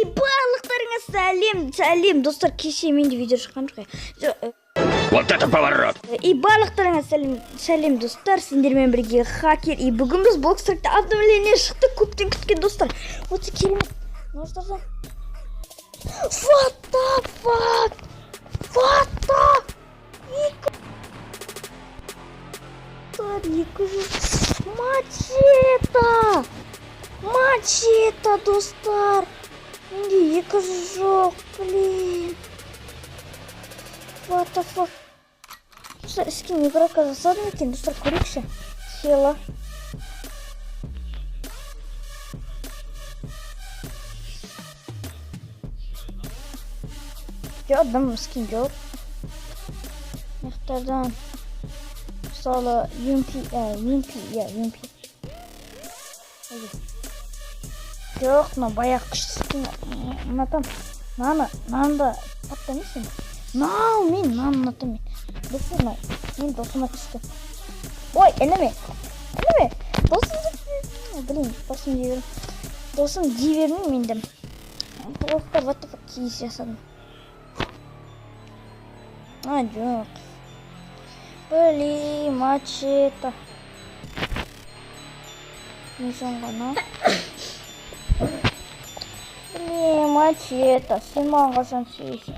барлықтарыңа сәлем достар, кеше менде видео шыққан жоқ. Вот это поворот! Барлықтарыңа сәлем достар, сендермен бірге хакер. Бүгін біз Блокстракта обновление шықты, көптен күткен достар. Өте керемет. Достар, what the fuck? Мачете достар. Менде 200 жоқ, блин. What the fuck? Достар, скин игрока жасадым екен, достар, көрейікші. Села. Жадым скин жоқ. Мектардан. Мысалы, UMP. Жоқ, но баяқ күшті скин. Ұнатам. Нанды таптамайсың. Мен ұнатамын. Достар, мен досыма түсті. Ой, әнеме. Досым дейвермін мендім. Блоктар, what the fuck, кейс жасадым. Жоқ. Блин, мачете. Не соңғана. Блин, мачете. Сен маған қашан сүйесің.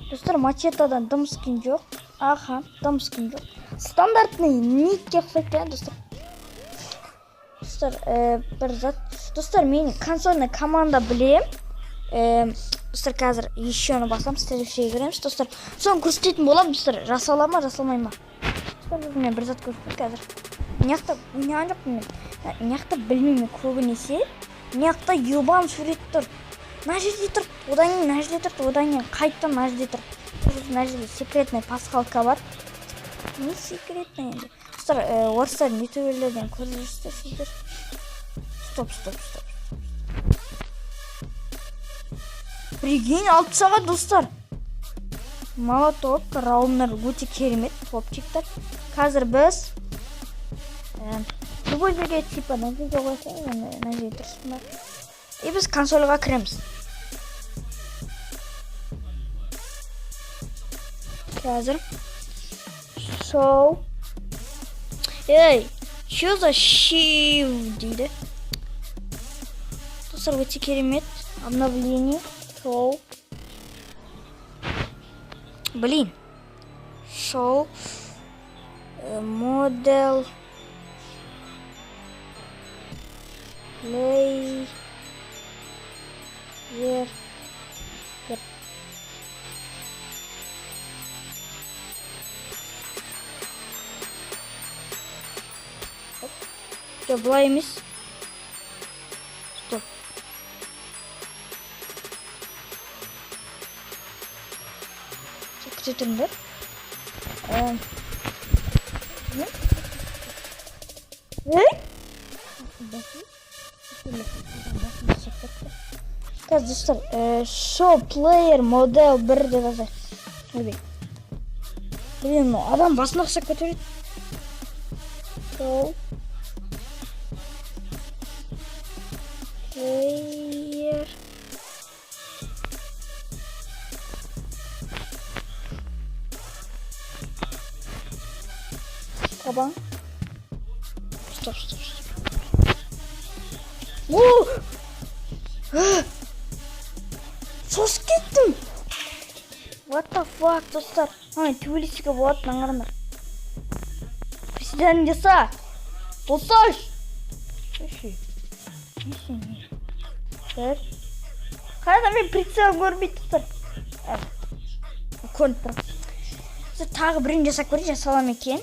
Достар, мачетадан дым скин жоқ. Дым скин жоқ. Стандартный никке ұқсайды, достар. Достар, бір зат. Достар, мен консольный команда білем. Достар, қазір еще басам, следующий кіреміз. Достар, соң көрсететін болам, достар, жасала ма, жасалмай ма. Достар, мен бір зат көрсетіп қазір. Неқта білмеймін көбінесе. Неқта юбан сурет тұр. Мына жерде тұр, одан кейін мына жерде тұр, одан кейін қайттан мына жерде тұр. Мына жерде секретный пасхалка бар. Не секретный енді. Достар, орыстардың ютуберлерден көріп жүрсіздер. Стоп. Прикинь, 6 сағат достар. Молоток, раундар өте керемет, топчиктар. Қазір біз любой жерге типа на жерге қойсаң, на жерге тұрсын бар. Біз консольға кіреміз. Қазір. Что за щив дейді. Достар, өте керемет. Обновление. Блин. Модел. Player. Былай емес. Стоп. Күте тұрыңдар. Қазір достар, show player model 1 деп жазайық. Блин, адам басына қысақ көтереді. Show player табан. Стоп. Сос кеттім. What the fuck, достар. Төбелесіге болады, наңғарындар. Приседание жаса. Достар. Қарада мен прицел көрмейді, достар. Көрініп тұр. Тағы бірін жасап көрейін, жасалам екен.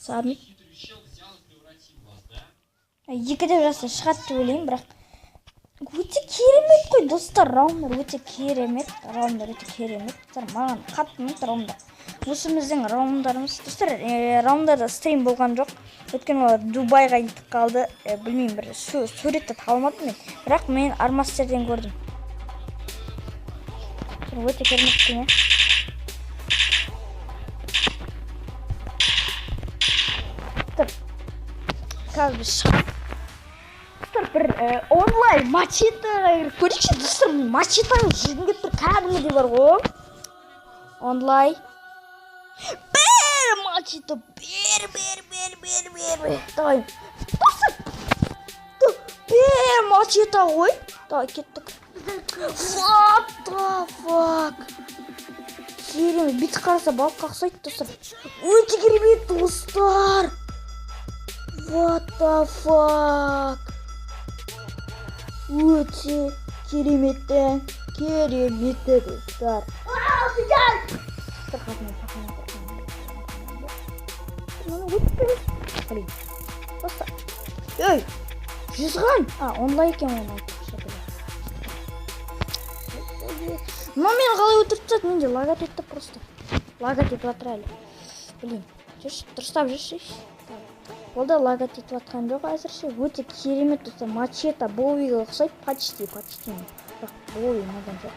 Сабын. Екі деп жасы шығады деп ойлаймын, бірақ өте керемет қой, достар. Раундар өте керемет. Маған қатты ұнайды раундар. Осы біздің раундарымыз. Достар, раундарда стрим болған жоқ. Өйткені олар Дубайға кетіп қалды. Білмеймін, бір суретті таба алмадым мен. Бірақ мен армастерден көрдім. Өте керемет екен. Қазір біз шығамыз. Достар, бір онлайн мачетаға көрейікші. Достар, мачетаның жүргім кетіп тұр. Кәдімгідей бар ғой. Онлайн. Мачета, бер. Давай. Достар. Бер мачета ғой. Давай, кеттік. What the fuck? Керемет, бит қараса балыққа ұқсайды, достар. Өте керемет, достар. What the fuck? Өте кереметті, достар. Достар. Ей, жүзған. Онлайн екен оны айтып. Но мен қалай өтіріп тастады, менде лагат етті просто. Лагат етіп жатыр әлі. Блин, жүрші, дұрыстап жүрші. Ол да лагат етіп жатқан жоқ әзірше. Өте керемет достар, мачета Боуиға ұқсайды, почти. Бірақ Боуи надан жоқ.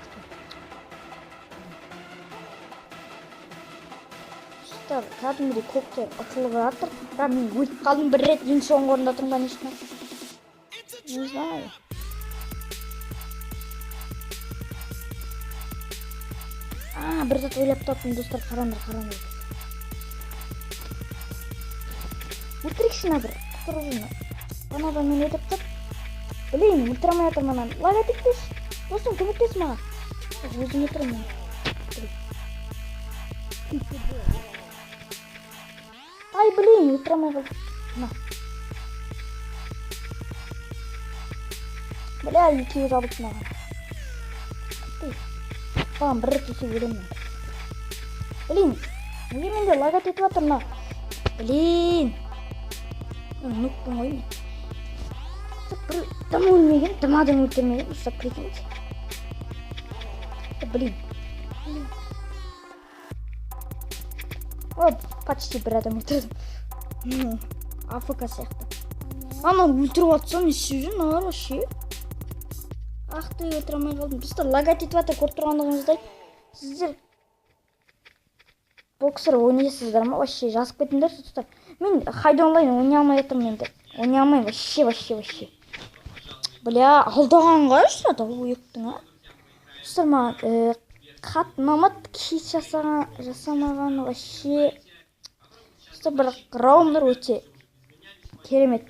Достар, кәдімгідей көптер ұтылып жатыр. Бірақ мен өліп қалдым бір рет, ең соңғы орында тұрмын, не знаю. Бір зат ойлап таптым, достар, қараңдар. Өтірікшіна бір, тұрғызына. Бана мен өтіп тап. Блин, өлтірамай атыр манан. Лагат етпеш. Достым, көмектес маған. Өзім өтірім мен. Ай, блин, өлтірамай қалды. На. Бля, екеуі жабылды маған. Баған бір рет есе өлемін. Блин, неге менде лагат етіп атыр мына? Блин. Нукпын ғой мен. Бір дым өлмеген, дымадың өлтірмеген. Ұстап прикиньте. Блин. О, почти бір адам өлтірдім. АФК сияқты. Ана өлтіріп атса не сөзін ары ше. Ақты өлтірамай қалдым. Достар, лагат етіп атыр, көріп тұрғандығыңыздай. Сіздер боксер ойнайсыздар ма? Вообще жазып кетіңдер, достар. Мен хайд онлайн ойнай алмай жатырмын енді. Ойнай алмаймын вообще. Бля, алдағанға ұшады ол ектің, Достар, маған қат ұнамады, кеш жасамағаны вообще. Достар, бірақ раундар өте керемет.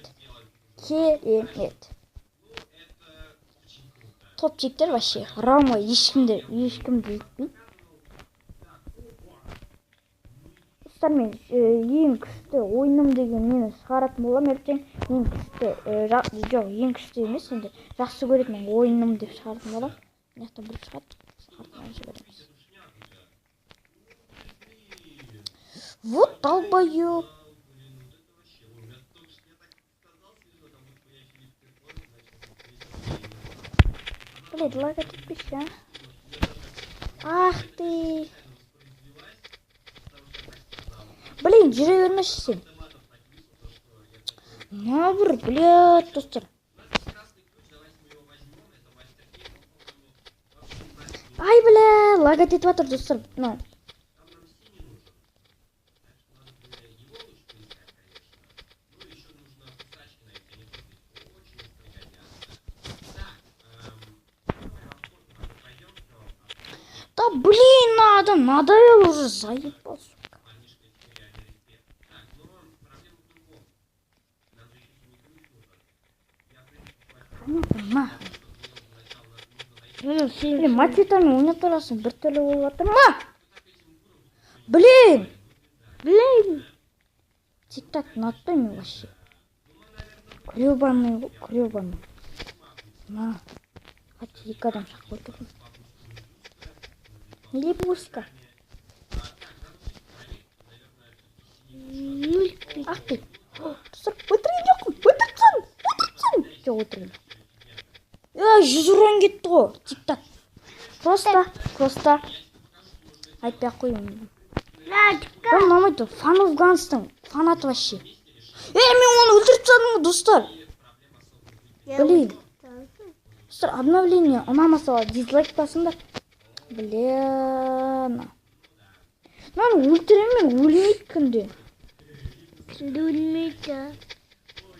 Топчиктер вообще. Раундға ешкімді етпейді. Достар, мен ең күшті ойыным деген мені шығаратын болам ертең. Ең күшті емес, енді жақсы көретін ойыным деп шығаратын болам. Мияқта бұл шығады. Вот долбоёб. Блядь, лагат етпеші, Ах ты. Блин, жүре бермеші сен. На бір, блядь, достар. Ай, бля, лагат етіп атыр, достар. Да блин, надоело уже, заебал, сука. На. Блин, мачетаны ойнап тұрасың, бір түрлі болып жатыр ма? Блин. Тик-так ұнатпаймын вообще. Күребанмын. На. Хотя екі адам шақпай тұрдым. Лебушка. Ах ты. Өтірген жоқпын. Өтірсің. Жоқ, өтірген. Жүз урон кетті ғой. Тик-так. Просто. Айтпай-ақ қойым. Ол ұнамайды. Фан оф Ганстың фанаты вообще. Мен оны өлтіріп тастадым достар. Блин. Достар, обновление ұнамаса дизлайк басыңдар. Блин. Мынаны өлтіремін, өлмейді күнде. Өлмейді.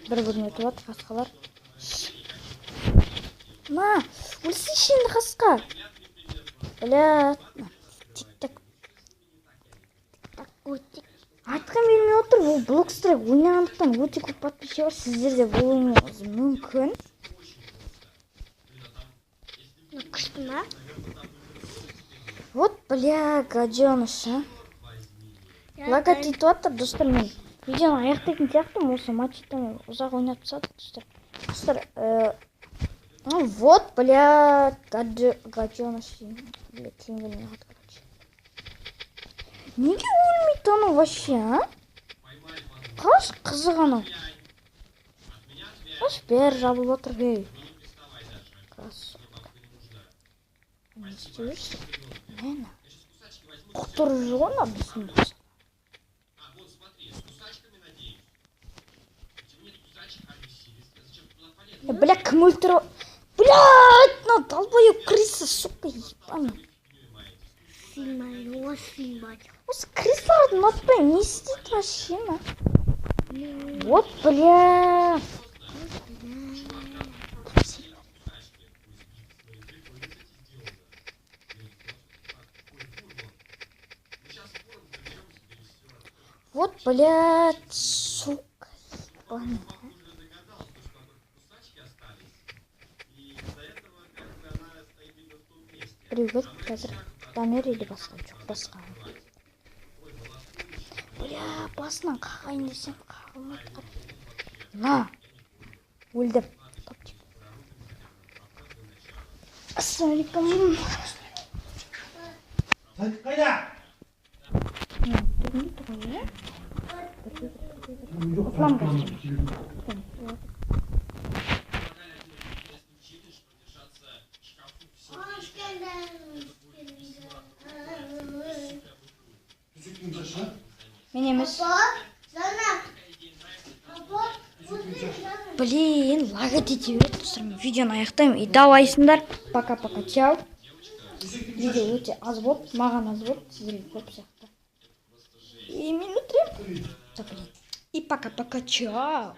Бір-біріне өтіп жатыр қасқалар. Өлсейші енді қасқа. Тик-так. Айтқан бермей отыр, ол Блокстрайк ойнағандықтан өте көп подписчик бар. Сіздерде болуыңыз мүмкін. Күшті ма? Вот, гаденыш, а. Лага тиіп жатыр, достар, мен видеоны аяқтайтын сияқтымын, осы матчтан ұзақ ойнап тастады, достар. Достар, вот, гаденыш, кейін келмей қалды, короче. Неге өлмейді анау вообще, а? Қаш қызық анау. Қаш бәрі жабылып отыр, ей. Красотка. Не істеуішсің? Нені? Құтыры жоқ ана біздің болса. Бля, кім өлтіріп... Блядь, мына долбоеб крыса, сука, ебаный. Снимай. Осы крысаларды ұнатпаймын, не істейді вообще, ма? Вот, бля. Вот, блядь, сука, ебаный. Привет, қазір Дамир или басқа, жоқ басқа. Бля, басынан қағайын десем қағылмайды. На, өлдім. Топчик. Ассалаумалейкум. Қайда? Мен емес. Блин, лага тете өт, достарым, видеоны аяқтаймын. И давайсыңдар. Пока-пока, чау. Видео өте аз болды, маған аз болды, сіздерге көп сияқты. И мен өтірем. И пока-пока, чау.